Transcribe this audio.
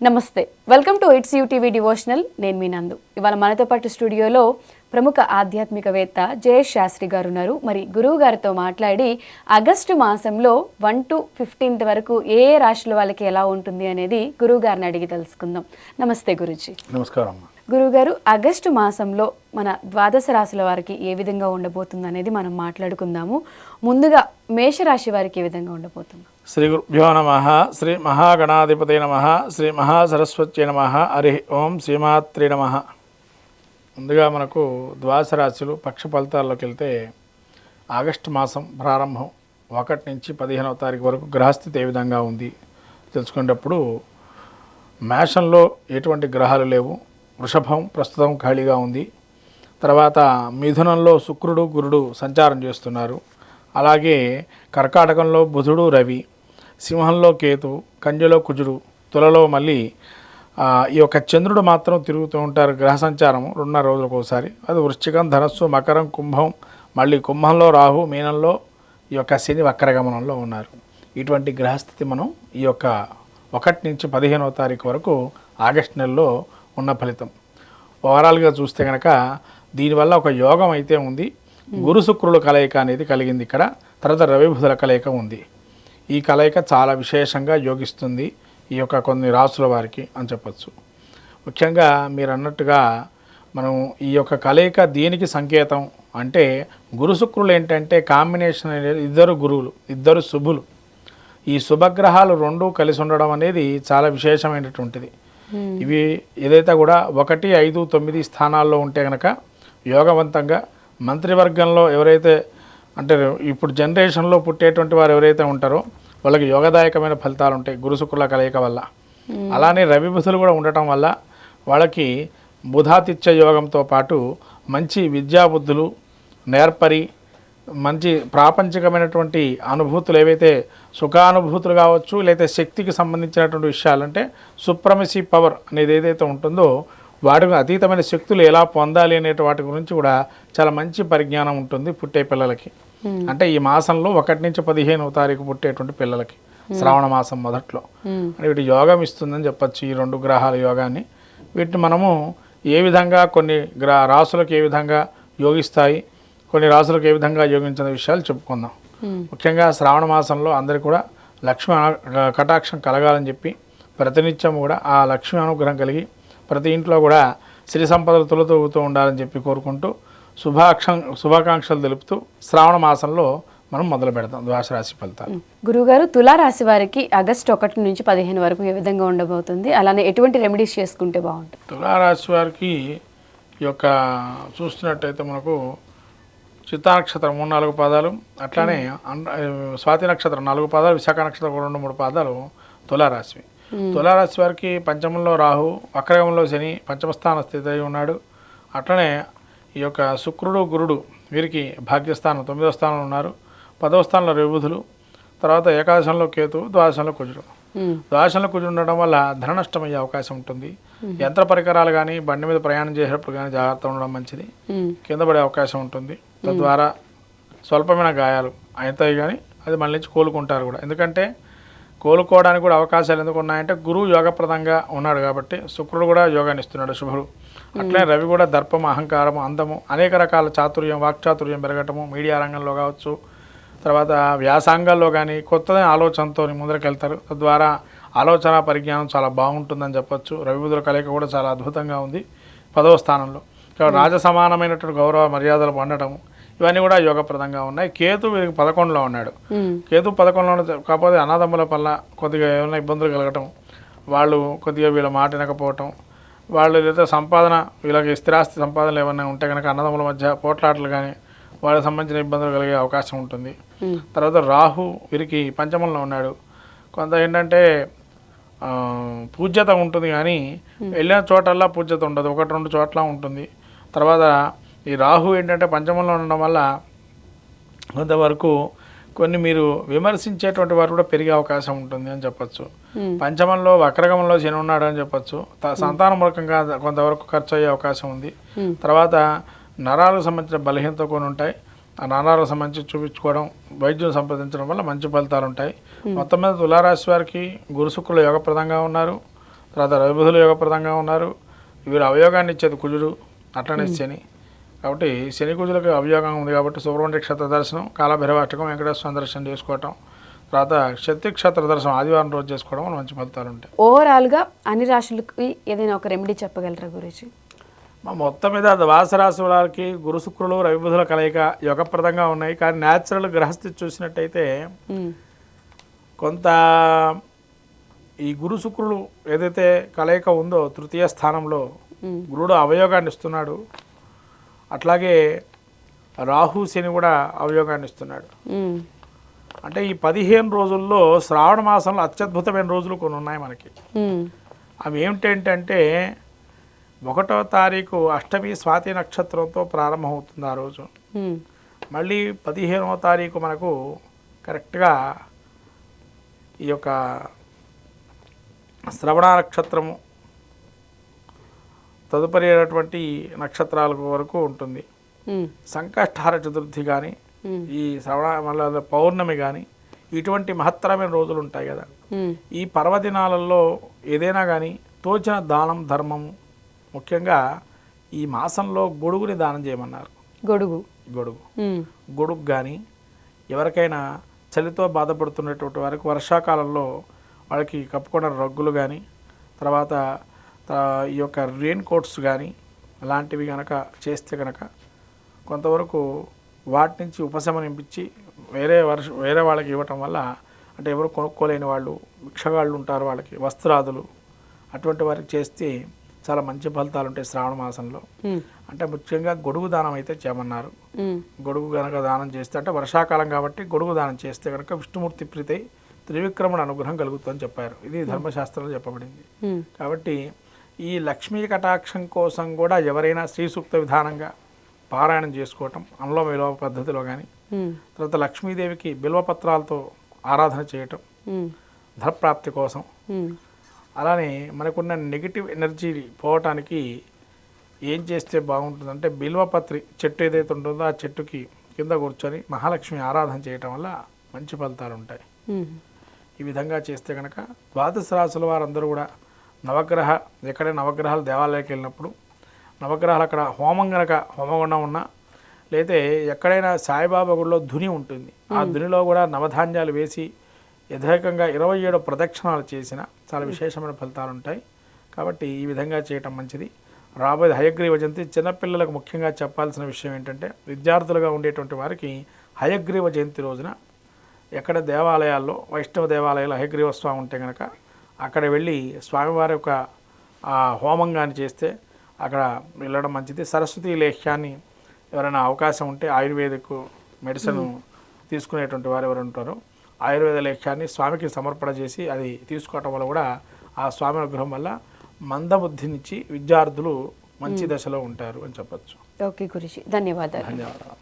నమస్తే, welcome to it's UTV devotional. నేను మీ నందు. ఇవాళ మనతో పాటు స్టూడియోలో ప్రముఖ ఆధ్యాత్మికవేత్త జయేష్ శాస్త్రి గారు ఉన్నారు. మరి గురువు గారితో మాట్లాడి ఆగస్టు మాసంలో 1 to 15 వరకు ఏ రాశుల వాళ్ళకి ఎలా ఉంటుంది అనేది గురువు గారిని అడిగి తెలుసుకుందాం. నమస్తే గురుజీ. నమస్కారం. గురువుగారు, ఆగస్టు మాసంలో మన ద్వాదశ రాశుల వారికి ఏ విధంగా ఉండబోతుంది అనేది మనం మాట్లాడుకుందాము. ముందుగా మేషరాశి వారికి ఏ విధంగా ఉండబోతుంది? శ్రీ గురుభ్యో నమః. శ్రీ మహాగణాధిపతే నమః. శ్రీ మహాసరస్వత్యై నమః. హరి ఓం శ్రీమాత్రే నమః. ముందుగా మనకు ద్వాదశ రాశులు పక్ష ఫలితాల్లోకి వెళ్తే ఆగస్టు మాసం ప్రారంభం 1 నుంచి 15వ తారీఖు వరకు గ్రహస్థితి ఏ విధంగా ఉంది తెలుసుకునేటప్పుడు మేషంలో ఎటువంటి గ్రహాలు లేవు. వృషభం ప్రస్తుతం ఖాళీగా ఉంది. తర్వాత మిథునంలో శుక్రుడు గురుడు సంచారం చేస్తున్నారు. అలాగే కర్కాటకంలో బుధుడు రవి, సింహంలో కేతు, కన్యలో కుజుడు, తులలో మళ్ళీ ఈ యొక్క చంద్రుడు మాత్రం తిరుగుతూ ఉంటారు. గ్రహ సంచారం 2.5 రోజులకు ఒకసారి. అది వృశ్చికం, ధనస్సు, మకరం, కుంభం, మళ్ళీ కుంభంలో రాహు, మీనంలో ఈ యొక్క శని వక్రగమనంలో ఉన్నారు. ఇటువంటి గ్రహస్థితి మనం ఈ యొక్క 1 నుంచి 15వ తారీఖు వరకు ఆగస్టు నెలలో ఉన్న ఫలితం. ఓవరాల్గా చూస్తే కనుక దీనివల్ల ఒక యోగం అయితే ఉంది. గురు శుక్రుల కలయిక అనేది కలిగింది ఇక్కడ. తర్వాత రవి బుధుల కలయిక ఉంది. ఈ కలయిక చాలా విశేషంగా యోగిస్తుంది ఈ యొక్క కొన్ని రాసుల వారికి అని చెప్పచ్చు. ముఖ్యంగా మీరు అన్నట్టుగా మనం ఈ యొక్క కలయిక దేనికి సంకేతం అంటే, గురు శుక్రులు ఏంటంటే కాంబినేషన్ అనేది ఇద్దరు గురువులు, ఇద్దరు శుభులు. ఈ శుభగ్రహాలు రెండూ కలిసి ఉండడం అనేది చాలా విశేషమైనటువంటిది. ఇవి ఏదైతే కూడా 1, 5, 9 స్థానాల్లో ఉంటే కనుక యోగవంతంగా మంత్రివర్గంలో ఎవరైతే అంటే ఇప్పుడు జనరేషన్లో పుట్టేటువంటి వారు ఎవరైతే ఉంటారో వాళ్ళకి యోగదాయకమైన ఫలితాలు ఉంటాయి గురు శుక్రుల కలయిక వల్ల. అలానే రవి బుధులు కూడా ఉండటం వల్ల వాళ్ళకి బుధాతిథ్య యోగంతో పాటు మంచి విద్యాబుద్ధులు నేర్పరి, మంచి ప్రాపంచికమైనటువంటి అనుభూతులు ఏవైతే సుఖానుభూతులు కావచ్చు, లేకపోతే శక్తికి సంబంధించినటువంటి విషయాలు అంటే సుప్రమసీ పవర్ అనేది ఏదైతే ఉంటుందో వాటికి అతీతమైన శక్తులు ఎలా పొందాలి అనే వాటి గురించి కూడా చాలా మంచి పరిజ్ఞానం ఉంటుంది పుట్టే పిల్లలకి. అంటే ఈ మాసంలో 1 నుంచి 15వ తారీఖు పుట్టేటువంటి పిల్లలకి శ్రావణ మాసం మొదట్లో వీటి యోగం ఇస్తుందని చెప్పచ్చు. ఈ 2 గ్రహాల యోగాన్ని వీటిని మనము ఏ విధంగా కొన్ని రాసులకు ఏ విధంగా యోగిస్తాయి, కొన్ని రాసులకు ఏ విధంగా యోగించిన విషయాలు చెప్పుకుందాం. ముఖ్యంగా శ్రావణ మాసంలో అందరికీ కూడా లక్ష్మీ కటాక్షం కలగాలని చెప్పి ప్రతినిత్యం కూడా ఆ లక్ష్మీ అనుగ్రహం కలిగి ప్రతి ఇంట్లో కూడా సిరి సంపదలు తొలతూగుతూ ఉండాలని చెప్పి కోరుకుంటూ శుభాకాంక్షలు తెలుపుతూ శ్రావణ మాసంలో మనం మొదలు పెడతాం ద్వాదశ రాశి ఫలితాలు. గురువుగారు, తులారాశి వారికి ఆగస్టు 1 నుంచి 15 వరకు ఏ విధంగా ఉండబోతుంది? అలానే ఎటువంటి రెమెడీస్ చేసుకుంటే బాగుంటుంది? తులారాశి వారికి ఈ యొక్క చూస్తున్నట్టయితే మనకు చిత్తా నక్షత్రం 3-4 పాదాలు, అట్లానే స్వాతి నక్షత్రం 4 పాదాలు, విశాఖ నక్షత్రం 2-3 పాదాలు తులారాశి. తులారాశి వారికి పంచమంలో రాహు, వక్రగంలో శని పంచమస్థాన స్థితి అయి ఉన్నాడు. అట్లనే ఈ యొక్క శుక్రుడు గురుడు వీరికి భాగ్యస్థానం 9వ స్థానంలో ఉన్నారు. 10వ స్థానంలో రవి బుధులు, తర్వాత ఏకాదశంలో కేతు, ద్వాదశంలో కుజుడు. ద్వాదశంలో కుజుడు ఉండడం వల్ల ధన నష్టం అయ్యే అవకాశం ఉంటుంది. యంత్ర పరికరాలు కానీ బండి మీద ప్రయాణం చేసేటప్పుడు కానీ జాగ్రత్త ఉండడం మంచిది. కింద పడే అవకాశం ఉంటుంది. తద్వారా స్వల్పమైన గాయాలు అవుతాయి, కానీ అది మళ్ళీ నుంచి కోలుకుంటారు కూడా. ఎందుకంటే కోలుకోవడానికి కూడా అవకాశాలు ఎందుకు ఉన్నాయంటే గురువు యోగప్రదంగా ఉన్నాడు కాబట్టి శుక్రుడు కూడా యోగాన్ని ఇస్తున్నాడు, శుభుడు. అట్లనే రవి కూడా దర్పం, అహంకారము, అందము, అనేక రకాల చాతుర్యం, వాక్చాతుర్యం పెరగటము, మీడియా రంగంలో కావచ్చు, తర్వాత వ్యాసంగాల్లో కానీ కొత్త ఆలోచనతో ముందరకెళ్తారు. తద్వారా ఆలోచన పరిజ్ఞానం చాలా బాగుంటుందని చెప్పొచ్చు. రవి బుధుల కలయిక కూడా చాలా అద్భుతంగా ఉంది 10వ స్థానంలో. కాబట్టి రాజసమానమైనటువంటి గౌరవ మర్యాదలు పొందటము ఇవన్నీ కూడా యోగప్రదంగా ఉన్నాయి. కేతు వీరికి 11లో ఉన్నాడు. కేతు 11లో కాకపోతే అన్నదమ్ముల వల్ల కొద్దిగా ఏమైనా ఇబ్బందులు కలగటం, వాళ్ళు కొద్దిగా వీళ్ళ మాట వినకపోవటం, వాళ్ళు ఏదైతే సంపాదన వీళ్ళకి స్థిరాస్తి సంపాదనలు ఏమైనా ఉంటే కనుక అన్నదమ్ముల మధ్య పోట్లాటలు కానీ వాళ్ళకి సంబంధించిన ఇబ్బందులు కలిగే అవకాశం ఉంటుంది. తర్వాత రాహు వీరికి పంచమంలో ఉన్నాడు. కొంత ఏంటంటే పూజ్యత ఉంటుంది, కానీ వెళ్ళిన చోటల్లా పూజ్యత ఉండదు, 1-2 చోట్ల ఉంటుంది. తర్వాత ఈ రాహు ఏంటంటే పంచమంలో ఉండడం వల్ల కొంతవరకు కొన్ని మీరు విమర్శించేటువంటి వారు కూడా పెరిగే అవకాశం ఉంటుంది అని చెప్పచ్చు. పంచమంలో వక్రగమంలో శని ఉన్నాడు అని చెప్పచ్చు. సంతాన మూలకంగా కొంతవరకు ఖర్చు అయ్యే అవకాశం ఉంది. తర్వాత నరాలకు సంబంధించిన బలహీనత కొన్ని ఉంటాయి. ఆ నరాలకు సంబంధించి చూపించుకోవడం, వైద్యం సంప్రదించడం వల్ల మంచి ఫలితాలు ఉంటాయి. మొత్తం మీద తులారాశి వారికి గురు శుక్రులు యోగప్రదంగా ఉన్నారు. తర్వాత రవిబుధులు యోగప్రదంగా ఉన్నారు. వీరు అవయోగాన్ని ఇచ్చేది కుజుడు, అట్లనే శని. కాబట్టి శని కుజులకు అవయోగం ఉంది కాబట్టి సుబ్రహ్మణ్య క్షేత్ర దర్శనం, కాలభైరవాష్టకం, వెంకటేశ్వర దర్శనం చేసుకోవటం, తర్వాత శక్తి క్షేత్ర దర్శనం ఆదివారం రోజు చేసుకోవడం వల్ల మంచి ఫలితాలు ఉంటాయి. ఓవరాల్గా అన్ని రాశులకి ఏదైనా ఒక రెమెడీ చెప్పగలరా గురూజీ? మా మొత్తం మీద ద్వాదశ రాశి వారికి గురు శుక్రులు రవిబుధుల కలయిక యోగప్రదంగా ఉన్నాయి. కానీ న్యాచురల్ గ్రహస్థితి చూసినట్టయితే కొంత ఈ గురు శుక్రులు ఏదైతే కలయిక ఉందో తృతీయ స్థానంలో గురుడు అవయోగాన్ని ఇస్తున్నాడు. అట్లాగే రాహు శని కూడా అవయోగాన్ని ఇస్తున్నాడు. అంటే ఈ 15 రోజుల్లో శ్రావణ మాసంలో అత్యద్భుతమైన రోజులు కొన్ని ఉన్నాయి మనకి. అవి ఏమిటంటే 1వ తారీఖు అష్టమి స్వాతి నక్షత్రంతో ప్రారంభమవుతుంది ఆ రోజు. మళ్ళీ 15వ తారీఖు మనకు కరెక్ట్గా ఈ యొక్క శ్రవణ నక్షత్రము తదుపరి అయినటువంటి నక్షత్రాల వరకు ఉంటుంది. సంకష్టహార చతుర్థి కానీ ఈ శ్రవణ మళ్ళీ పౌర్ణమి కానీ ఇటువంటి మహత్తరమైన రోజులు ఉంటాయి కదా. ఈ పర్వదినాలలో ఏదైనా కానీ తోచిన దానం ధర్మము, ముఖ్యంగా ఈ మాసంలో గొడుగుని దానం చేయమన్నారు. గొడుగు కానీ ఎవరికైనా చలితో బాధపడుతున్నటువంటి వారికి వర్షాకాలంలో వాళ్ళకి కప్పుకున్న రగ్గులు కానీ, తర్వాత ఈ యొక్క రెయిన్ కోట్స్ కానీ అలాంటివి కనుక చేస్తే కనుక కొంతవరకు వాటి నుంచి ఉపశమనింపించి వేరే వాళ్ళకి ఇవ్వటం వల్ల, అంటే ఎవరు కొనుక్కోలేని వాళ్ళు, భిక్షగాళ్ళు ఉంటారు, వాళ్ళకి వస్త్రాదులు అటువంటి వారికి చేస్తే చాలా మంచి ఫలితాలు ఉంటాయి శ్రావణ మాసంలో. అంటే ముఖ్యంగా గొడుగు దానం అయితే చేయమన్నారు. గొడుగు కనుక దానం చేస్తే, అంటే వర్షాకాలం కాబట్టి గొడుగు దానం చేస్తే కనుక విష్ణుమూర్తి ప్రీతి త్రివిక్రముడు అనుగ్రహం కలుగుతుందని చెప్పారు. ఇది ధర్మశాస్త్రంలో చెప్పబడింది. కాబట్టి ఈ లక్ష్మీ కటాక్షం కోసం కూడా ఎవరైనా శ్రీ సూక్త విధానంగా పారాయణం చేసుకోవటం, అనులోమ విలోమ పద్ధతిలో కానీ, తర్వాత లక్ష్మీదేవికి బిల్వపత్రాలతో ఆరాధన చేయటం ధనప్రాప్తి కోసం. అలానే మనకున్న నెగిటివ్ ఎనర్జీ పోవటానికి ఏం చేస్తే బాగుంటుందంటే బిల్వపత్రి చెట్టు ఏదైతే ఉంటుందో ఆ చెట్టుకి కింద కూర్చొని మహాలక్ష్మి ఆరాధన చేయటం వల్ల మంచి ఫలితాలు ఉంటాయి. ఈ విధంగా చేస్తే కనుక ద్వాదశ రాశుల వారందరూ కూడా ఎక్కడైనా నవగ్రహాలు దేవాలయానికి వెళ్ళినప్పుడు నవగ్రహాలు అక్కడ హోమగుండం ఉన్నా, లేతే ఎక్కడైనా సాయిబాబా గుడిలో ధుని ఉంటుంది, ఆ ధునిలో కూడా నవధాన్యాలు వేసి యథేకంగా 27 ప్రదక్షిణాలు చేసిన చాలా విశేషమైన ఫలితాలు ఉంటాయి. కాబట్టి ఈ విధంగా చేయటం మంచిది. రాబోయే హయగ్రీవ జయంతి చిన్నపిల్లలకు ముఖ్యంగా చెప్పాల్సిన విషయం ఏంటంటే, విద్యార్థులుగా ఉండేటువంటి వారికి హయగ్రీవ జయంతి రోజున ఎక్కడ దేవాలయాల్లో వైష్ణవ దేవాలయాల్లో హయగ్రీవ స్వామి ఉంటే కనుక అక్కడ వెళ్ళి స్వామివారి యొక్క హోమంగాన్ని చేస్తే అక్కడ వెళ్ళడం మంచిది. సరస్వతి లేహ్యాన్ని ఎవరైనా అవకాశం ఉంటే ఆయుర్వేదిక్ మెడిసిన్ తీసుకునేటువంటి వారు ఎవరు ఉంటారో ఆయుర్వేద లేఖ్యాన్ని స్వామికి సమర్పణ చేసి అది తీసుకోవటం వల్ల కూడా ఆ స్వామి అనుగ్రహం వల్ల మందబుద్ధినిచ్చి విద్యార్థులు మంచి దశలో ఉంటారు అని చెప్పచ్చు. ఓకే గురుజీ, ధన్యవాదాలు.